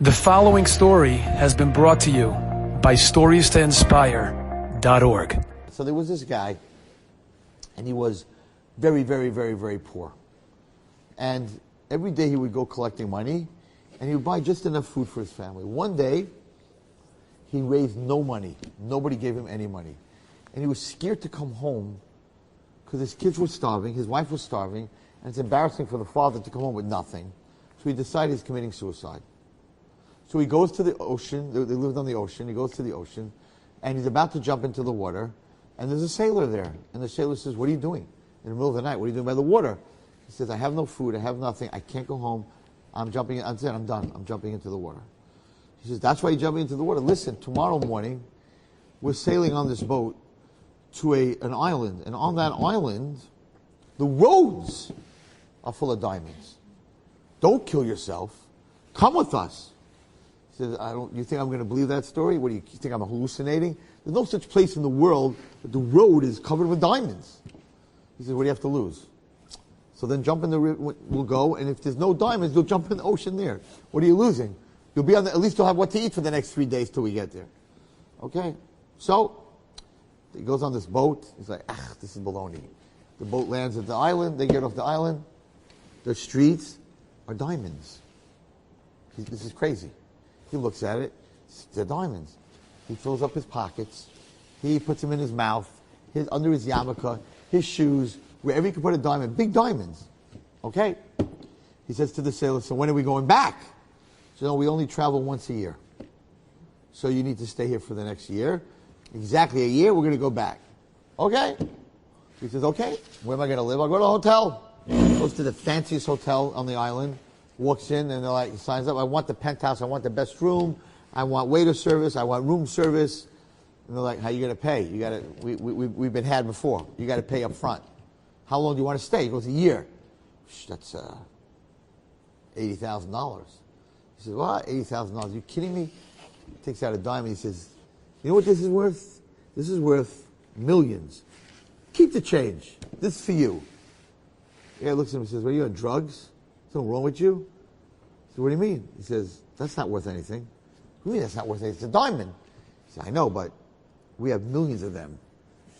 The following story has been brought to you by StoriesToInspire.org. So there was this guy, and he was very, very, very, very poor. And every day he would go collecting money, and he would buy just enough food for his family. One day, he raised no money. Nobody gave him any money. And he was scared to come home because his kids were starving, his wife was starving, and it's embarrassing for the father to come home with nothing. So he decided he's committing suicide. So he goes to the ocean. They lived on the ocean. He goes to the ocean, and he's about to jump into the water, and there's a sailor there. And the sailor says, "What are you doing in the middle of the night? What are you doing by the water?" He says, "I have no food. I have nothing. I can't go home. I'm jumping. I'm done. I'm jumping into the water." He says, "That's why you're jumping into the water. Listen, tomorrow morning, we're sailing on this boat to an island, and on that island, the roads are full of diamonds. Don't kill yourself. Come with us." He says, you think I'm going to believe that story? What do you think I'm hallucinating? There's no such place in the world that the road is covered with diamonds. He says, "What do you have to lose?" So then jump in the river, we'll go, and if there's no diamonds, you'll jump in the ocean there. What are you losing? You'll be at least you'll have what to eat for the next 3 days till we get there. Okay? So, he goes on this boat. He's like, this is baloney. The boat lands at the island. They get off the island. The streets are diamonds. This is crazy. He looks at it. They're diamonds. He fills up his pockets. He puts them in his mouth, under his yarmulke, his shoes, wherever he can put a diamond. Big diamonds. Okay? He says to the sailor, "So when are we going back?" So no, we only travel once a year. So you need to stay here for the next year. Exactly a year, we're going to go back. Okay? He says, "Okay, where am I going to live?" "I'll go to a hotel." Goes to the fanciest hotel on the island. Walks in and he signs up. "I want the penthouse. I want the best room. I want waiter service. I want room service." And they're like, "How are you going to pay? You got to. We've been had before. You got to pay up front. How long do you want to stay?" He goes, "A year." "That's $80,000. He says, "What? $80,000? You kidding me?" He takes out a dime and he says, "You know what this is worth? This is worth millions. Keep the change. This is for you." The guy looks at him and says, "What are you on drugs? Something wrong with you?" So "What do you mean?" He says, "That's not worth anything." "What do you mean that's not worth anything? It's a diamond." He says, "I know, but we have millions of them.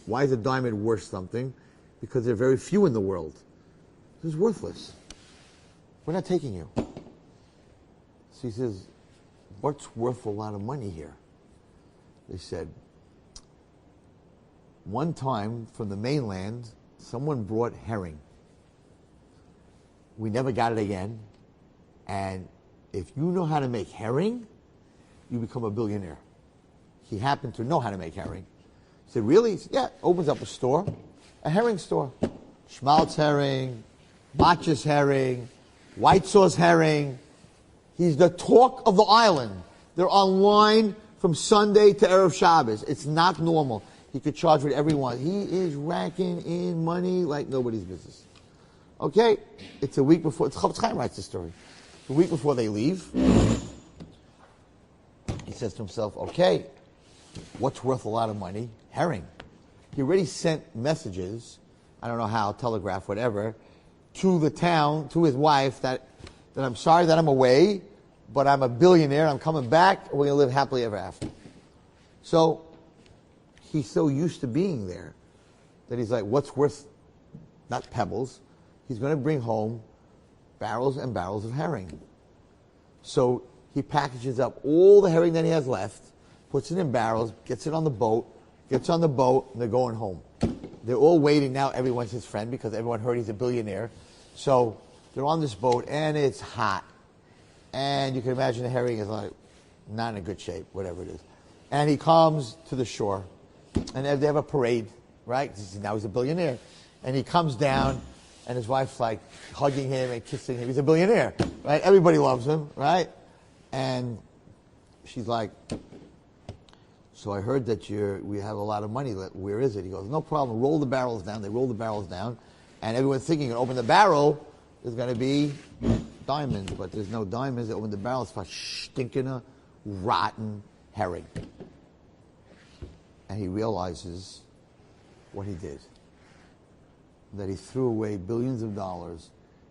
Why is a diamond worth something? Because there are very few in the world. This is worthless. We're not taking you." So he says, "What's worth a lot of money here?" They said, "One time from the mainland, someone brought herring. We never got it again. And if you know how to make herring, you become a billionaire." He happened to know how to make herring. He said, "Really?" He said, "Yeah." Opens up a store, a herring store. Schmaltz herring, Botch's herring, white sauce herring. He's the talk of the island. They're online from Sunday to Erev Shabbos. It's not normal. He could charge what everyone. He is racking in money like nobody's business. Okay, it's a week before. Chofetz Chaim writes the story. A week before they leave, he says to himself, "Okay, what's worth a lot of money? Herring." He already sent messages, I don't know how, telegraph, whatever, to the town, to his wife, that I'm sorry that I'm away, but I'm a billionaire, I'm coming back, and we're going to live happily ever after. So, he's so used to being there that he's like, what's worth, not pebbles, he's going to bring home barrels and barrels of herring. So he packages up all the herring that he has left, puts it in barrels, gets it on the boat, gets on the boat, and they're going home. They're all waiting now. Everyone's his friend because everyone heard he's a billionaire. So they're on this boat, and it's hot. And you can imagine the herring is like not in a good shape, whatever it is. And he comes to the shore, and they have a parade, right? Now he's a billionaire. And he comes down, and his wife's like hugging him and kissing him. He's a billionaire, right? Everybody loves him, right? And she's like, "So I heard that we have a lot of money. Where is it?" He goes, "No problem. Roll the barrels down." They roll the barrels down, and everyone's thinking, open the barrel, there's going to be diamonds, but there's no diamonds. They open the barrel, it's like stinking, rotten herring. And he realizes what he did. That he threw away billions of dollars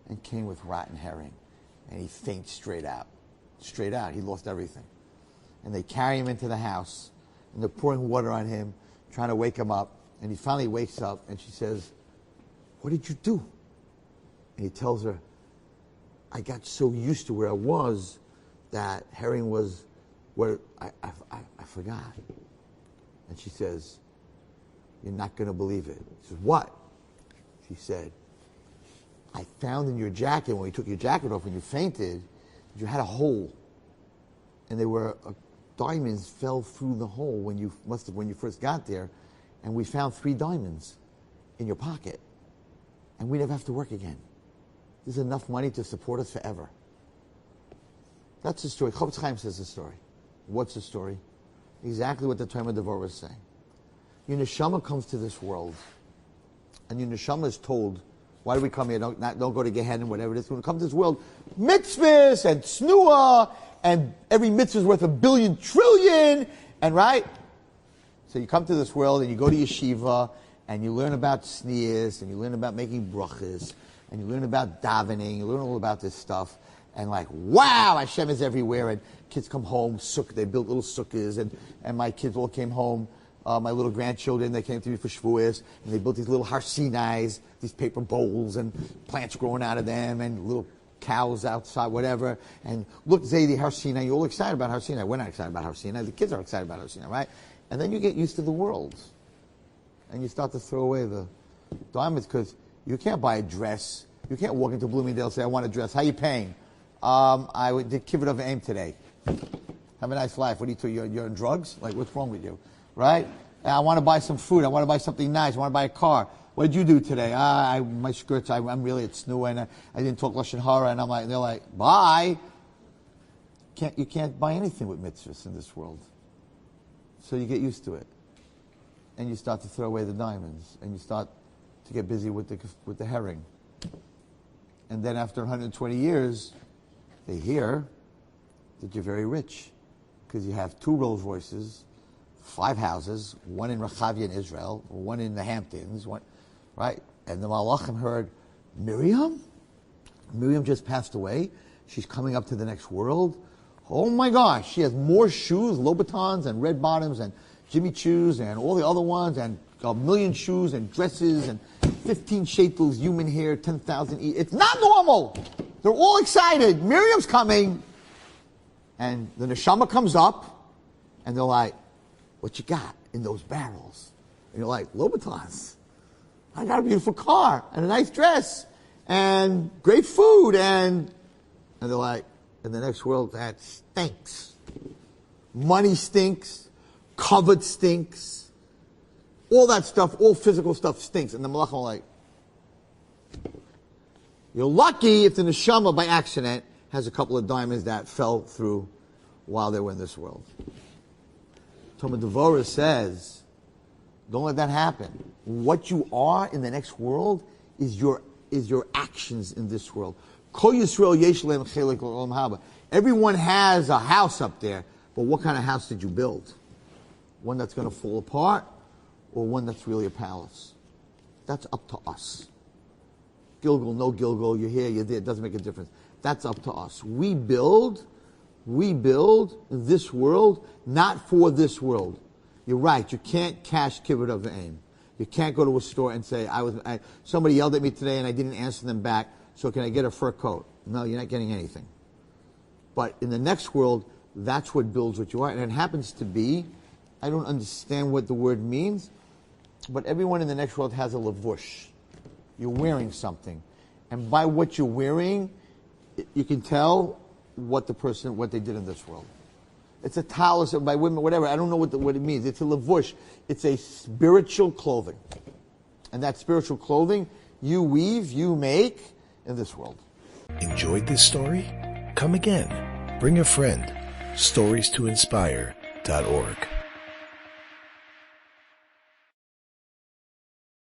and came with rotten herring. And he faints straight out. straight out. He lost everything. And they carry him into the house, and they're pouring water on him, trying to wake him up. And he finally wakes up, and she says, "What did you do?" And he tells her, "I got so used to where I was that herring was where I forgot." And she says, "You're not going to believe it." He says, "What?" She said, "I found in your jacket, when you took your jacket off and you fainted, you had a hole. And there were diamonds fell through the hole when you first got there. And we found 3 diamonds in your pocket. And we never have to work again. There's enough money to support us forever." That's the story. Chofetz Chaim says the story. What's the story? Exactly what the Torah Devorah is saying. Your neshama comes to this world, and your neshama is told, "Why do we come here? Don't go to Gehenna, whatever it is. When we come to this world, mitzvahs and snua, and every mitzvah is worth 1 billion, and right? So you come to this world, and you go to yeshiva, and you learn about sneas, and you learn about making brachas, and you learn about davening, you learn all about this stuff, and like, wow, Hashem is everywhere, and kids come home, they built little sukkahs, and my kids all came home, my little grandchildren, they came to me for Shavuos, and they built these little har sinais, these paper bowls, and plants growing out of them, and little cows outside, whatever, and look, Zaidi, har sinai, you're all excited about har sinai. We're not excited about har sinai, the kids are excited about har sinai, right? And then you get used to the world, and you start to throw away the diamonds, because you can't buy a dress, you can't walk into Bloomingdale and say, "I want a dress, how you paying?" I did kibbut of aim today. Have a nice life. What do you do? You're on drugs? Like, what's wrong with you? Right? I want to buy some food. I want to buy something nice. I want to buy a car. What did you do today? My skirts, I'm really at snua, and I didn't talk Lashon Hara, and they're like, bye. You can't buy anything with mitzvahs in this world. So you get used to it. And you start to throw away the diamonds, and you start to get busy with the herring. And then after 120 years, they hear that you're very rich, because you have 2 Rolls Royces, 5 houses, 1 in Rechavia in Israel, 1 in the Hamptons, right? And the Malachim heard, Miriam just passed away. She's coming up to the next world. Oh my gosh, she has more shoes, Louboutins and red bottoms and Jimmy Choos and all the other ones, and a million shoes and dresses and 15 shekels, human hair, 10,000 each. It's not normal. They're all excited. Miriam's coming. And the neshama comes up, and they're like, "What you got in those barrels?" And you're like, "Louboutins. I got a beautiful car and a nice dress and great food." And they're like, in the next world, that stinks. Money stinks. Covet stinks. All that stuff, all physical stuff stinks. And the malachim are like, you're lucky if the neshama by accident has a couple of diamonds that fell through while they were in this world. Talmud Devorah says, don't let that happen. What you are in the next world is your actions in this world. Kol Yisrael yesh lehem chelek l'olam haba. Everyone has a house up there, but what kind of house did you build? One that's going to fall apart, or one that's really a palace? That's up to us. Gilgal, no Gilgal, you're here, you're there, it doesn't make a difference. That's up to us. We build this world, not for this world. You're right, you can't cash kibbut of aim. You can't go to a store and say, somebody yelled at me today and I didn't answer them back, so can I get a fur coat? No, you're not getting anything. But in the next world, that's what builds what you are. And it happens to be, I don't understand what the word means, but everyone in the next world has a lavush. You're wearing something. And by what you're wearing, you can tell what they did in this world. It's a talus by women, whatever. I don't know what it means. It's a lavush. It's a spiritual clothing. And that spiritual clothing, you weave, you make in this world. Enjoyed this story? Come again. Bring a friend. StoriesToInspire.org